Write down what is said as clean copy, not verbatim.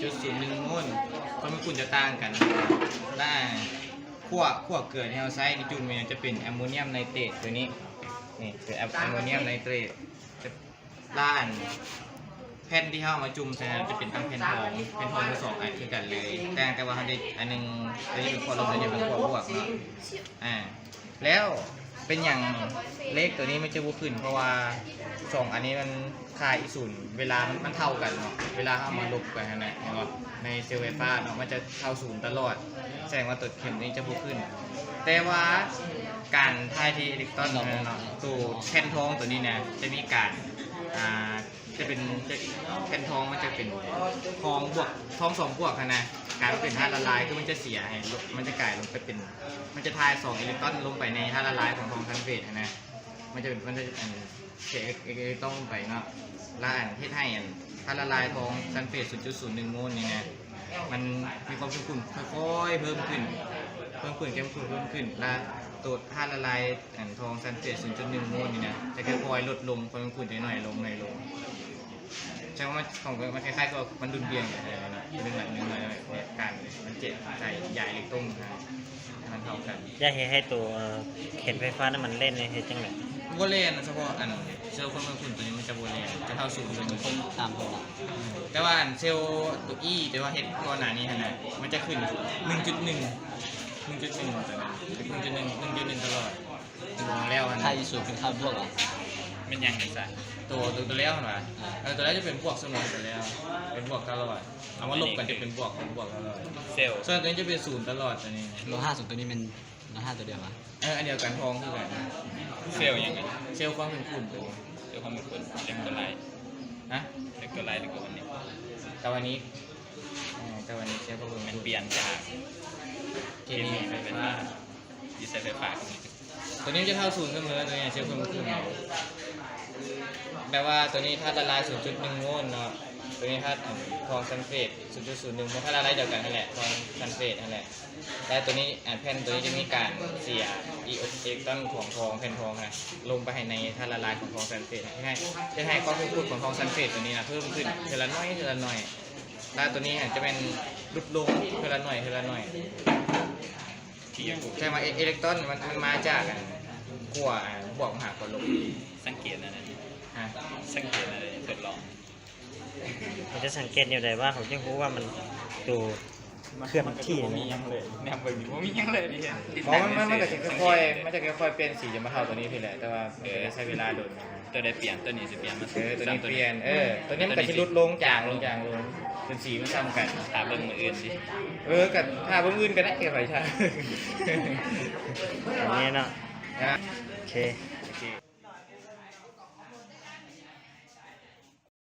4.01 โมลต์ความเป็นกุ่นจะต่างกันได้ขั้วเกลือที่เราใช้ในจุ่มเนี่ยจะเป็นแอมโมเนียมไนเตรตตัวนี้นี่คือแอมโมเนียมไนเตรตจะล้านแผ่นที่เรามาจุ่มใช่ไหมจะเป็นตั้งแผ่นทองทั้งสองอันคือกันเลยแต่ว่าเขาได้อันนึงอันนี้เป็นขั้วลบอันนี้เป็นขั้วบวกเนาะแล้วเป็นอย่างเลขตัวนี้มันจะบวกขึ้นเพราะว่า2อันนี้มันค่าอิสุนเวลามันเท่ากันเนาะเวลาเอามาลบกันนะเนาะในเซลล์ไฟฟ้าเนาะมันจะเท่าศูนย์ตลอดแสดงว่าตัวเข็มนี้จะบวกขึ้นแต่ว่าการถ่ายเทอิเล็กตรอนเนาะตัวแผ่นทองตัวนี้เนี่ยจะมีการจะเป็นแผ่นทองมันจะเป็นทองบวกทอง2บวกนะกลายเป็นธาตุละลายคือมันจะเสียมันจะกลายลงไปเป็นมันจะทาย2อิเล็กตรอนลงไปในธาตุละลายของทองซัลเฟตนะมันจะเสียอิเล็กตรอนลงไปเนาะแล้วเทศให้ธาตุละลายทองซัลเฟต 0.01 โมลต์นี่นะมันมีความเข้มข้นค่อยๆเพิ่มขึ้นเข้มข้นเพิ่มขึ้นและตัวธาตุละลายทองซัลเฟต 0.1 โมลต์นี่นะจะค่อยๆลดลงความเข้มข้นหน่อยลงใช่ว่ามันคล้ายๆกับมันดุลเบียงอย่างไรนะเรื่องหนึ่งเลยการมันเจ็บใส่ใหญ่เล็กต้มนะมันเท่ากันอยากให้ตัวเข็นไฟฟ้านั้นมันเล่นในเหตุจังเลยโบเลนเฉพาะเซลล์ความเข้มข้นตัวนี้มันจะโบเลนจะเท่าศูนย์ตัวนี้ตามตัวแต่ว่าเซลล์ตัวอีแต่ว่าเห็ดก่อนหน้านี้นะมันจะขึ้น 1.1 ตัวนั้น1.1 ตลอดแล้วถ้าอีสูเป็นข้าวพวกเป็นยังไงซะตัวแล้วเหรอตัวแรกจะเป็นบวกเสมอตัวแล้วเป็นบวกตลอดเอามาลบกันจะเป็นบวกตลอดเซลล์ส่วนตัวนี้จะเป็นศูนย์ตลอดตัวนี้โลห้าส่วนตัวนี้เป็นโลห้าตัวเดียวมั้ยอันเดียวกันทองคือกันเซลล์ยังไงเซลล์ความเป็นคุณตัวเซลล์ความเป็นคุณเล็กตัวไรนะเล็กตัวไรเล็กตัววันนี้แต่วันนี้เซลล์ความเป็นมันเปลี่ยนจากเคมีไปเป็นดีไซน์ไฟฟ้าตัวนี้จะเท่าศูนย์เสมอตัวนี้เซลล์ความเป็นคุณแปลว่าตัวนี้ธาตุละลาย 0.1 โมลต์เนาะตัวนี้ธาตุทองซัลเฟต 0.01 โมลต์ธาตุละลายเดียวกันนั่นแหละทองซัลเฟตนั่นแหละและตัวนี้แผ่นตัวนี้จะมีการเสียอิเล็กตรอนของทองแผ่นทองนะลงไปในธาตุละลายของทองซัลเฟตจะให้ความเข้มข้นของทองซัลเฟตตัวนี้นะเพิ่มขึ้นทีละน้อยแล้วตัวนี้จะเป็นลดลงทีละน้อยใช่ไหมอิเล็กตรอนมันมาจากขั้วบวกหาขั้วลบสังเกตอะไรทดลองมันจะสังเกตอย่างไรว่าผมจะรู้ว่ามันดูเคลื่อนที่มียังเลยแนวแบบนี้ว่ามียังเลยดิมันจะค่อยเปลี่ยนสีจะมาเท่าตัวนี้พี่แหละแต่ว่ามันจะใช้เวลาโดนตัวได้เปลี่ยนตัวนี้จะเปลี่ยนมาตัวนี้เปลี่ยนตัวนี้มันก็จะลดลงจางลงจนสีมันซ้ำกันหาเบิ้งมืออื่นดิกับหาเบิ้งอื่นก็ได้ไฟใช่อย่างนี้เนาะโอเค